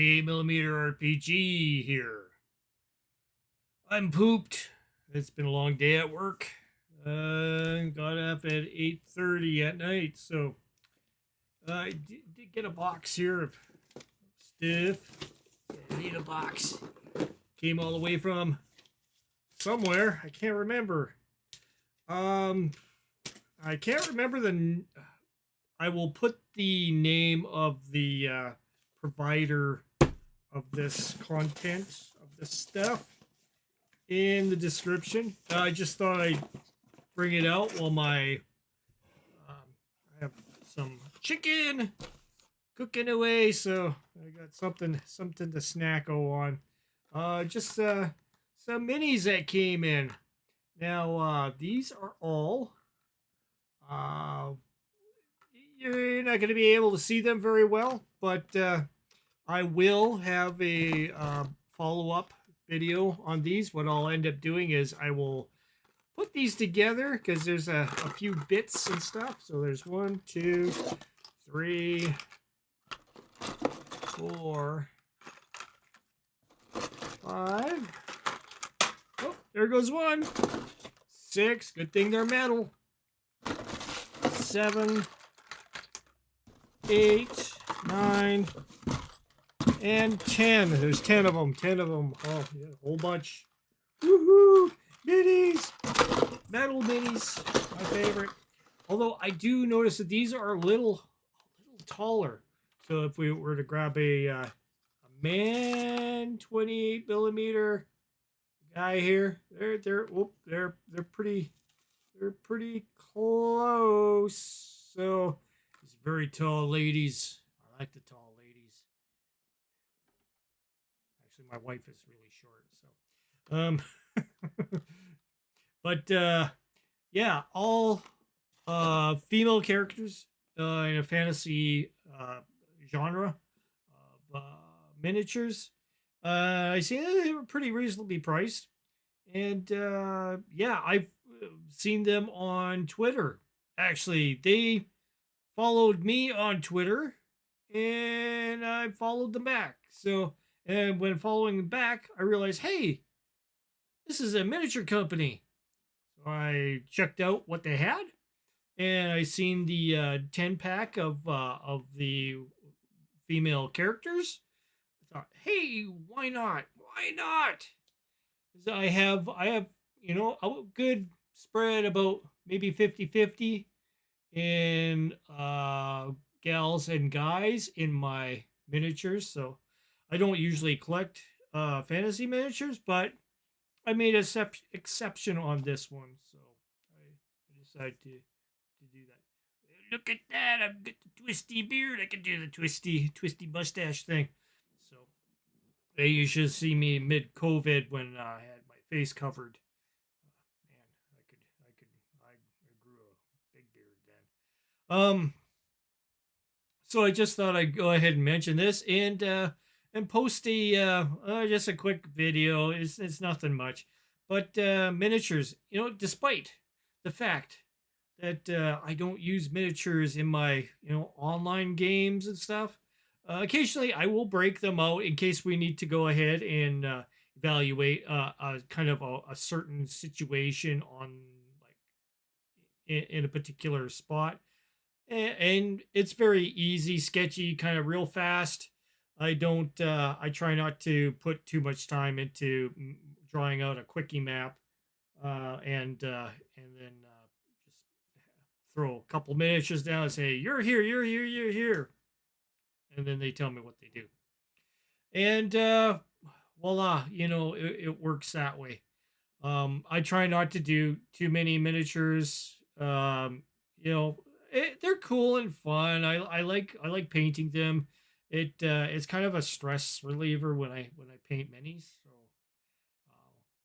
28mm RPG here. I'm pooped. It's been a long day at work. Got up at 8:30 at night, so I did get a box here of stuff. I need a box. Came all the way from somewhere. I can't remember. Um, I can't remember the. I will put the name of the provider of this content of this stuff in the description. I just thought I'd bring it out while I have some chicken cooking away, so I got something to snack on. Just some minis that came in. Now these are all. You're not going to be able to see them very well, but I will have a follow-up video on these. What I'll end up doing is I will put these together because there's a few bits and stuff. So there's 1, 2, 3, 4, 5. Oh, there goes 1. 6. Good thing they're metal. 7, 8, 9, and 10. There's 10 of them. 10 of them. Oh, yeah, a whole bunch. Woohoo! Minis! Metal minis. My favorite. Although I do notice that these are a little taller. So if we were to grab a man 28mm guy here, they're pretty close. So these very tall ladies. I like the tall ladies. Actually, my wife is really short, so but yeah, all female characters in a fantasy genre of miniatures. I see they were pretty reasonably priced, and yeah, I've seen them on Twitter. Actually, they followed me on Twitter, and I followed them back. So, and when following them back, I realized, hey, this is a miniature company. So I checked out what they had, and I seen the 10 pack of the female characters. I thought, hey, why not? Why not? I have a good spread about maybe 50-50 in gals and guys in my miniatures. So I don't usually collect fantasy miniatures, but I made an exception on this one. So I decided to do that. Look at that! I've got the twisty beard. I can do the twisty mustache thing. So you should see me mid COVID when I had my face covered. Man, I grew a big beard then. So I just thought I'd go ahead and mention this and post a just a quick video. It's nothing much, but miniatures. Despite the fact that I don't use miniatures in my online games and stuff, occasionally I will break them out in case we need to go ahead and evaluate a kind of a certain situation on like in a particular spot. And it's very easy, sketchy, kind of real fast. I don't. I try not to put too much time into drawing out a quickie map, and then just throw a couple miniatures down and say, "You're here, you're here, you're here," and then they tell me what they do, and voila, it works that way. I try not to do too many miniatures. They're cool and fun. I like painting them. It's kind of a stress reliever when I paint minis. So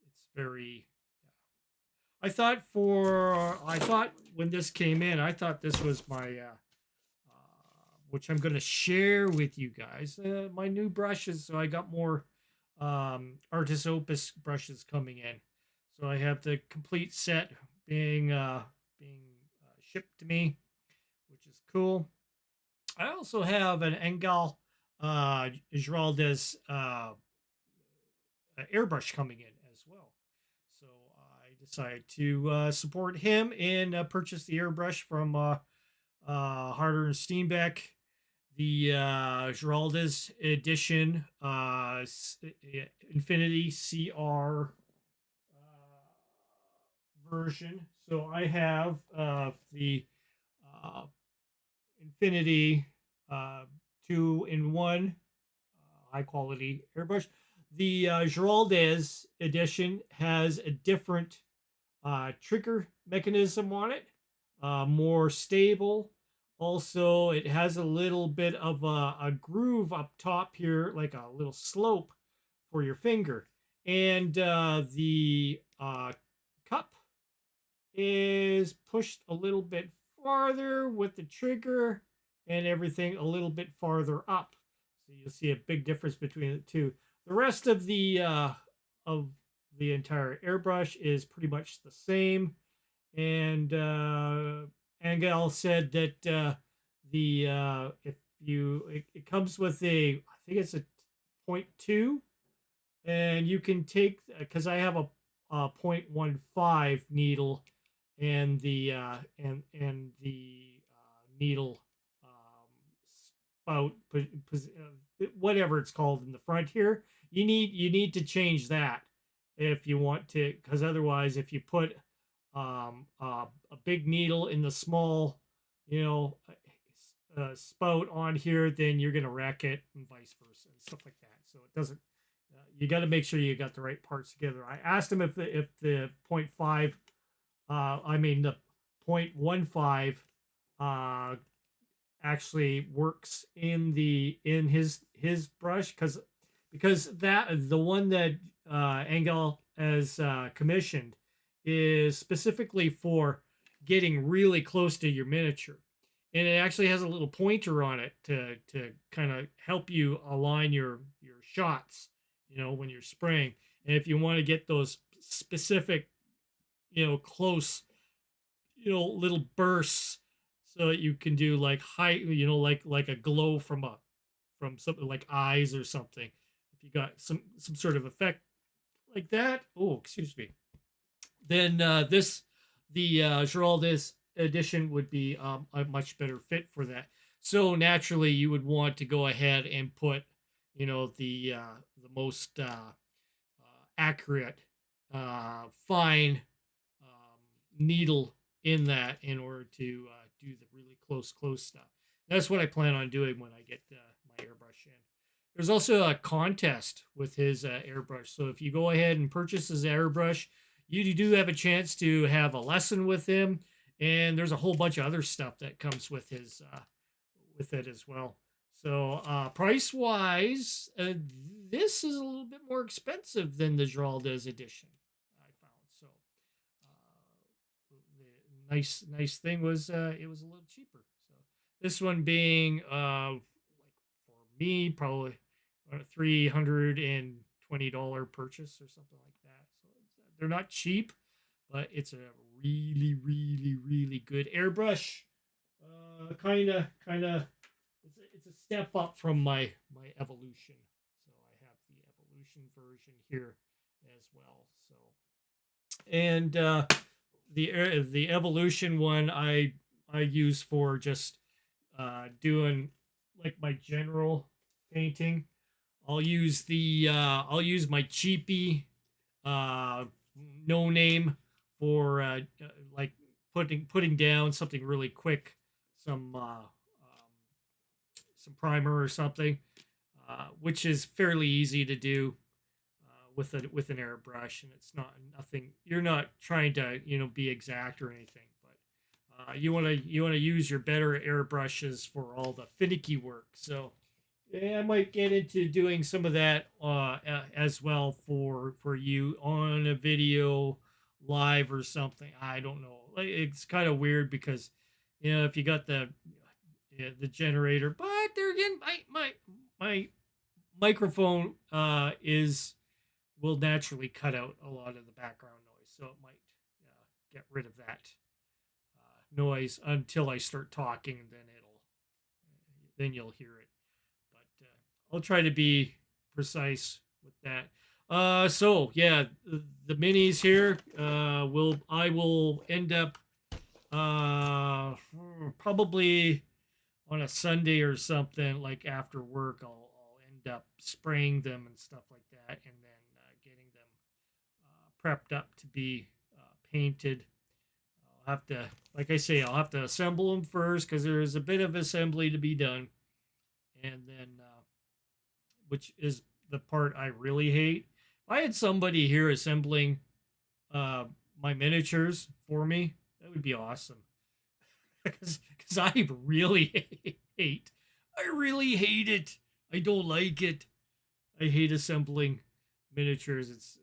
it's very. I thought when this came in, I thought this was my which I'm gonna share with you guys. My new brushes. So I got more Artis Opus brushes coming in. So I have the complete set being shipped to me, which is cool. I also have an Engel Giralda's airbrush coming in as well. So I decided to support him and purchase the airbrush from Harder and Steenbeck, the Giralda's edition, Infinity CR version. So I have the uh, Infinity uh, 2-in-1 high quality airbrush. The Giraldes edition has a different trigger mechanism on it, more stable. Also, it has a little bit of a groove up top here, like a little slope for your finger. And the cup is pushed a little bit farther with the trigger and everything a little bit farther up. So you'll see a big difference between the two. The rest of the entire airbrush is pretty much the same. And Angel said that the if you it comes with I think it's a 0.2, and you can take because I have a 0.15 needle and the needle spout, whatever it's called in the front here. You need to change that if you want to, because otherwise, if you put a big needle in the small, you know, spout on here, then you're gonna wreck it, and vice versa, and stuff like that. So it doesn't. You got to make sure you got the right parts together. I asked him if the point 0.5 I mean the 0.15 actually works in his brush, because that the one that Engel has commissioned is specifically for getting really close to your miniature, and it actually has a little pointer on it to kind of help you align your shots, when you're spraying. And if you want to get those specific, close, little bursts, so that you can do like high, like a glow from something like eyes or something. If you got some sort of effect like that, oh, excuse me, then the Giraldes edition would be a much better fit for that. So naturally, you would want to go ahead and put, the most accurate, fine needle in that in order to do the really close stuff. That's what I plan on doing when I get my airbrush in. There's also a contest with his airbrush. So if you go ahead and purchase his airbrush, you do have a chance to have a lesson with him. And there's a whole bunch of other stuff that comes with his with it as well. So price wise, this is a little bit more expensive than the Giraldes edition, I found. So the nice thing was it was a little cheaper. So this one being like for me probably a $320 purchase or something like that. So they're not cheap, but it's a really good airbrush. Kind of it's a step up from my evolution. So I have the evolution version here as well. So, and the evolution one I use for just doing like my general painting. I'll use my cheapy uh no name for like putting down something really quick, some primer or something, which is fairly easy to do with an airbrush, and it's not nothing. You're not trying to be exact or anything, but you want to use your better airbrushes for all the finicky work. So yeah, I might get into doing some of that as well for you on a video live or something. I don't know. Like, it's kind of weird because if you got the generator, but there again, my microphone is will naturally cut out a lot of the background noise, so it might get rid of that noise until I start talking, and then you'll hear it. But I'll try to be precise with that. So yeah, the minis here. I will end up probably on a Sunday or something, like after work. I'll end up spraying them and stuff like that, and then getting them prepped up to be painted. I'll have to, like I say, I'll have to assemble them first because there is a bit of assembly to be done, and then which is the part I really hate. If I had somebody here assembling my miniatures for me, that would be awesome. Because I really I really hate it. I don't like it. I hate assembling miniatures. It's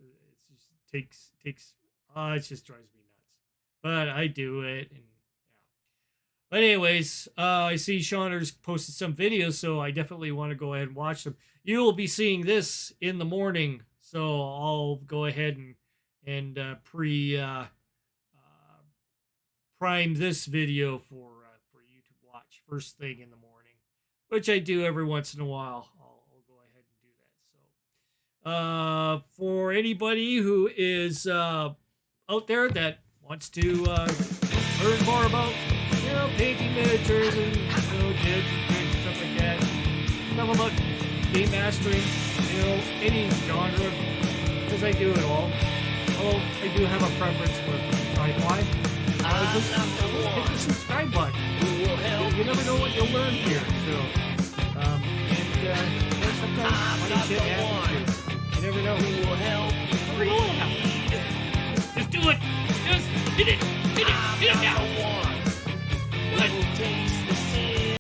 just takes it just drives me nuts. But I do it, and yeah. But anyways, I see Shauner's posted some videos, so I definitely want to go ahead and watch them. You will be seeing this in the morning, so I'll go ahead and prime this video for you to watch first thing in the morning, which I do every once in a while. I'll go ahead and do that. So, for anybody who is out there that wants to learn more about painting miniatures and jigs and tricks and stuff like that, stuff about game mastering, any genre, because I do it all. Although I do have a preference for sci-fi. Hit the subscribe button. You never know what you'll learn here. So, sometimes funny shit happens. You never know. Just do it. Just hit it.